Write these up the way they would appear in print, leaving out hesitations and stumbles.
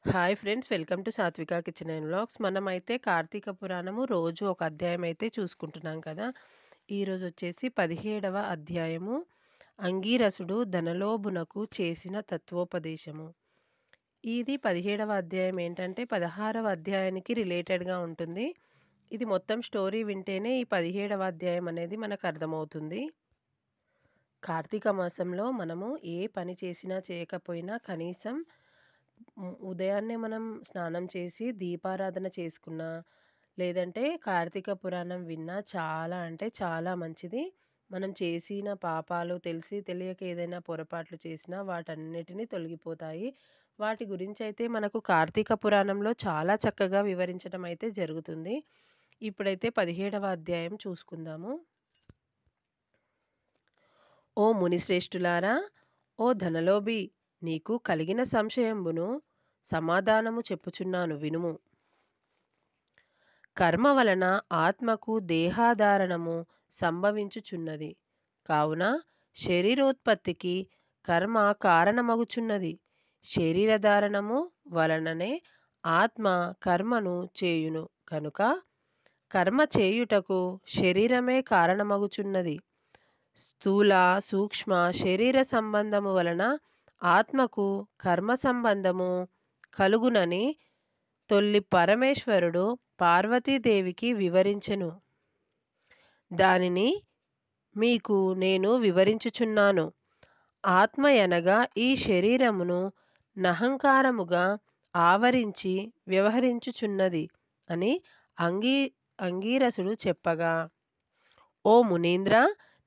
Hi friends, welcome to సాత్విక kitchen and vlogs. మనమైతే కార్తీక పురాణము రోజు ఒక అధ్యాయం అయితే చూసుకుంటున్నాం కదా. ఈరోజు వచ్చేసి 17వ అధ్యాయము, అంగీరసుడు ధనలోభునకు చేసిన తత్వోపదేశము. ఇది 17వ అధ్యాయం ఏంటంటే 16వ అధ్యాయానికి రిలేటెడ్గా ఉంటుంది. ఇది మొత్తం స్టోరీ వింటేనే ఈ 17వ అధ్యాయం అనేది మనకు అర్థమవుతుంది. కార్తీక మాసంలో మనము ఏ పని చేసినా చేయకపోయినా కనీసం ఉదయాన్నే మనం స్నానం చేసి దీపారాధన చేసుకున్నా, లేదంటే కార్తీక పురాణం విన్నా చాలా అంటే చాలా మంచిది. మనం చేసిన పాపాలు తెలిసి తెలియక ఏదైనా పొరపాట్లు చేసినా వాటన్నిటిని తొలగిపోతాయి. వాటి గురించి అయితే మనకు కార్తీక పురాణంలో చాలా చక్కగా వివరించడం అయితే జరుగుతుంది. ఇప్పుడైతే 17వ అధ్యాయం చూసుకుందాము. ఓ మునిశ్రేష్ఠులారా, ఓ ధనలోభి, నీకు కలిగిన సంశయంబును సమాధానము చెప్పుచున్నాను వినుము. కర్మ వలన ఆత్మకు దేహాధారణము సంభవించుచున్నది. కావున శరీరోత్పత్తికి కర్మ కారణమగుచున్నది. శరీరధారణము వలననే ఆత్మ కర్మను చేయును కనుక కర్మ చేయుటకు శరీరమే కారణమగుచున్నది. స్థూల సూక్ష్మ శరీర సంబంధము వలన ఆత్మకు కర్మ సంబంధము కలుగునని తొల్లి పరమేశ్వరుడు పార్వతీదేవికి వివరించెను. దానిని మీకు నేను వివరించుచున్నాను. ఆత్మ అనగా ఈ శరీరమును నహంకారముగా ఆవరించి వ్యవహరించుచున్నది అని అంగీరసుడు చెప్పగా, ఓ మునీంద్ర,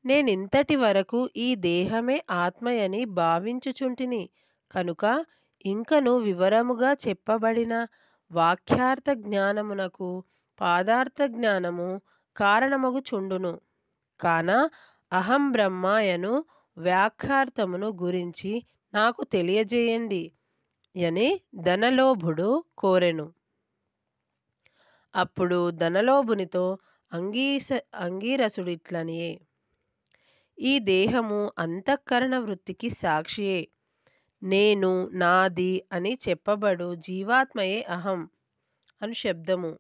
నేనింతటి వరకు ఈ దేహమే ఆత్మయని భావించుచుంటిని కనుక ఇంకను వివరముగా చెప్పబడిన వాక్యార్థ జ్ఞానమునకు పాదార్థ జ్ఞానము కారణమగుచుండును. కాన అహం బ్రహ్మాయను వ్యాఖ్యార్థమును గురించి నాకు తెలియజేయండి అని ధనలోభుడు కోరెను. అప్పుడు ధనలోభునితో అంగీరసుడిట్లనియే, ఈ దేహము అంతఃకరణ వృత్తికి సాక్షియే. నేను నాది అని చెప్పబడు జీవాత్మయే అహం అను శబ్దము.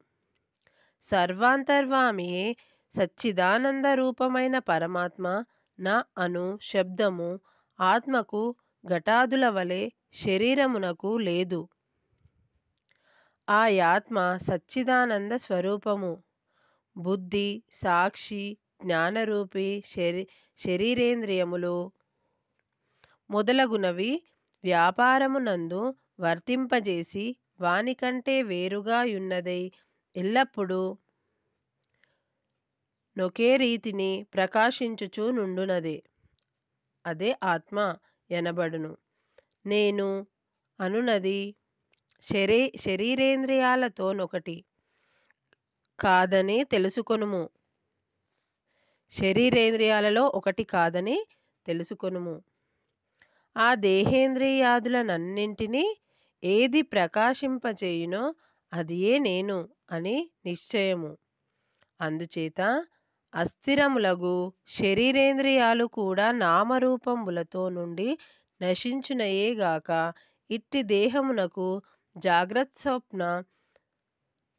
సర్వాంతర్వామియే సచ్చిదానంద రూపమైన పరమాత్మ నా అను శబ్దము ఆత్మకు ఘటాదుల వలె శరీరమునకు లేదు. ఆ యాత్మ సచ్చిదానంద స్వరూపము. బుద్ధి, సాక్షి, జ్ఞానరూపి శరీరేంద్రియములు మొదలగునవి వ్యాపారమునందు వర్తింపజేసి వానికంటే వేరుగా యున్నదై ఎల్లప్పుడూ నొకే రీతిని ప్రకాశించుచు నుండునదే. అదే ఆత్మ ఎనబడును. నేను అనునది శరీరేంద్రియాలతోనొకటి కాదని తెలుసుకొనుము. శరీరేంద్రియాలలో ఒకటి కాదని తెలుసుకొనుము. ఆ దేహేంద్రియాదులనన్నింటినీ ఏది ప్రకాశింపచేయునో అదియే నేను అని నిశ్చయము. అందుచేత అస్థిరములగు శరీరేంద్రియాలు కూడా నామరూపములతో నుండి నశించునయేగాక ఇట్టి దేహమునకు జాగ్రత్స్వప్న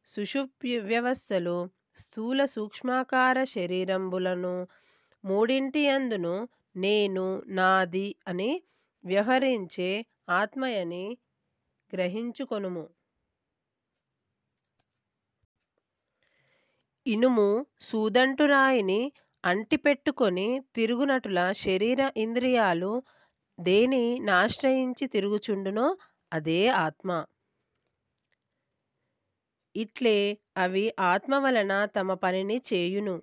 సుషుప్తి వ్యవస్థలు స్థూల సూక్ష్మాకార శరీరంబులను మూడింటియందును నేను నాది అని వ్యవహరించే ఆత్మయని గ్రహించుకొనుము. ఇనుము సూదంటురాయిని అంటిపెట్టుకొని తిరుగునటుల శరీర ఇంద్రియాలు దేని నాశ్రయించి తిరుగుచుండునో అదే ఆత్మ. ఇట్లే అవి ఆత్మ వలన తమ పనిని చేయును.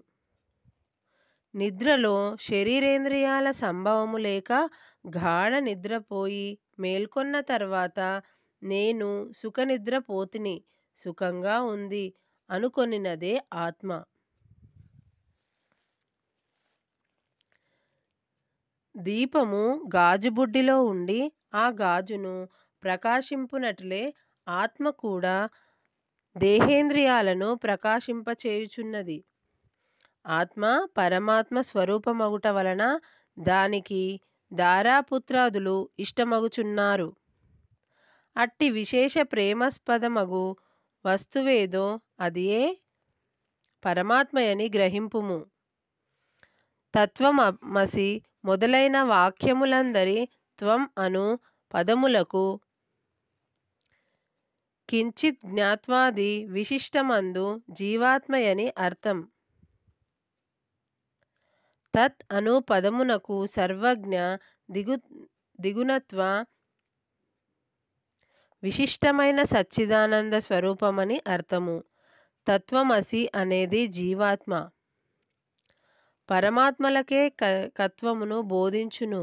నిద్రలో శరీరేంద్రియాల సంభవము లేక గాఢ నిద్రపోయి మేల్కొన్న తర్వాత నేను సుఖనిద్రపోతిని, సుఖంగా ఉంది అనుకొనినదే ఆత్మ. దీపము గాజుబుడ్డిలో ఉండి ఆ గాజును ప్రకాశింపునట్లే ఆత్మ కూడా దేహేంద్రియాలను ప్రకాశింపచేయుచున్నది. ఆత్మ పరమాత్మ స్వరూపమగుట వలన దానికి దారాపుత్రాదులు ఇష్టమగుచున్నారు. అట్టి విశేష ప్రేమాస్పదమగు వస్తువేదో అదియే పరమాత్మయని గ్రహింపుము. తత్వమసి మొదలైన వాక్యములందరి త్వం అను పదములకు కించిత్ జ్ఞాత్వాది విశిష్టమందు జీవాత్మయని అర్థం. తత్ అను పదమునకు సర్వజ్ఞ దిగుణత్వ విశిష్టమైన సచ్చిదానంద స్వరూపమని అర్థము. తత్వమసి అనేది జీవాత్మ పరమాత్మలకే కత్వమును బోధించును.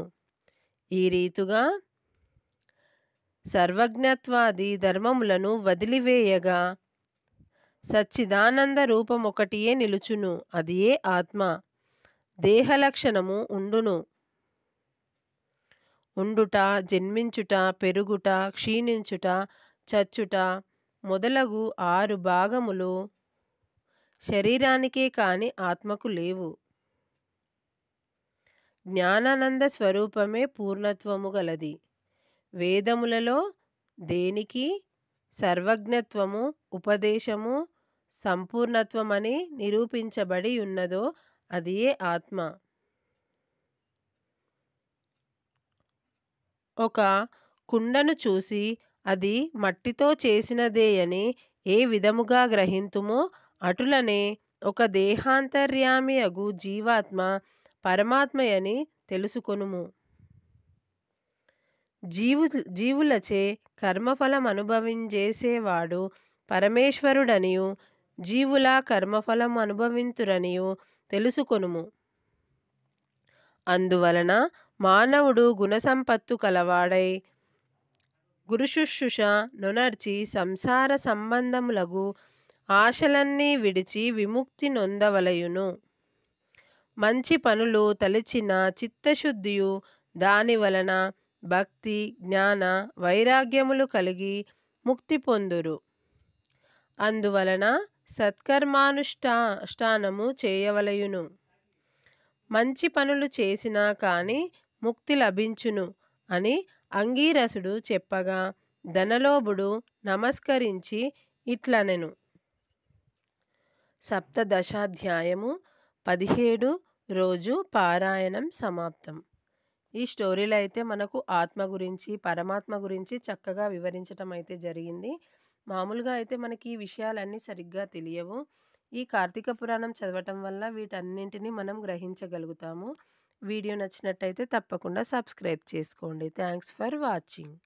ఈ రీతుగా సర్వజ్ఞత్వాది ధర్మములను వదిలివేయగా సచ్చిదానంద రూపమొకటియే నిలుచును. అదియే ఆత్మ. దేహలక్షణము ఉండుట, జన్మించుట, పెరుగుట, క్షీణించుట, చచ్చుట మొదలగు 6 భాగములు శరీరానికే కాని ఆత్మకు లేవు. జ్ఞానానంద స్వరూపమే పూర్ణత్వము గలది. వేదములలో దేనికి సర్వజ్ఞత్వము, ఉపదేశము, సంపూర్ణత్వమని నిరూపించబడి ఉన్నదో అదియే ఆత్మ. ఒక కుండను చూసి అది మట్టితో చేసినదేయని ఏ విధముగా గ్రహింతుమో అటులనే ఒక దేహాంతర్యామియగు జీవాత్మ పరమాత్మయని తెలుసుకొనుము. జీవులచే కర్మఫలమనుభవించేసేవాడు పరమేశ్వరుడనియు జీవుల కర్మఫలమనుభవింతురనియు తెలుసుకొనుము. అందువలన మానవుడు గుణసంపత్తు కలవాడై గురుశుశ్రూష నొనర్చి సంసార సంబంధములగు ఆశలన్నీ విడిచి విముక్తి నొందవలయును. మంచి పనులు తలచిన చిత్తశుద్ధియు దాని వలన భక్తి, జ్ఞాన, వైరాగ్యములు కలిగి ముక్తి పొందురు. అందువలన సత్కర్మానుష్ఠానము చేయవలయును. మంచి పనులు చేసినా కాని ముక్తి లభించును అని అంగీరసుడు చెప్పగా ధనలోభుడు నమస్కరించి ఇట్లనెను. సప్తదశాధ్యాయము 17 రోజు పారాయణం సమాప్తం. ఈ స్టోరీలో అయితే మనకు ఆత్మ గురించి, పరమాత్మ గురించి చక్కగా వివరించటం అయితే జరిగింది. మామూలుగా అయితే మనకి ఈ విషయాలన్నీ సరిగ్గా తెలియవు. ఈ కార్తీక పురాణం చదవటం వల్ల వీటన్నింటినీ మనం గ్రహించగలుగుతాము. వీడియో నచ్చినట్టయితే తప్పకుండా సబ్స్క్రైబ్ చేసుకోండి. Thanks for watching.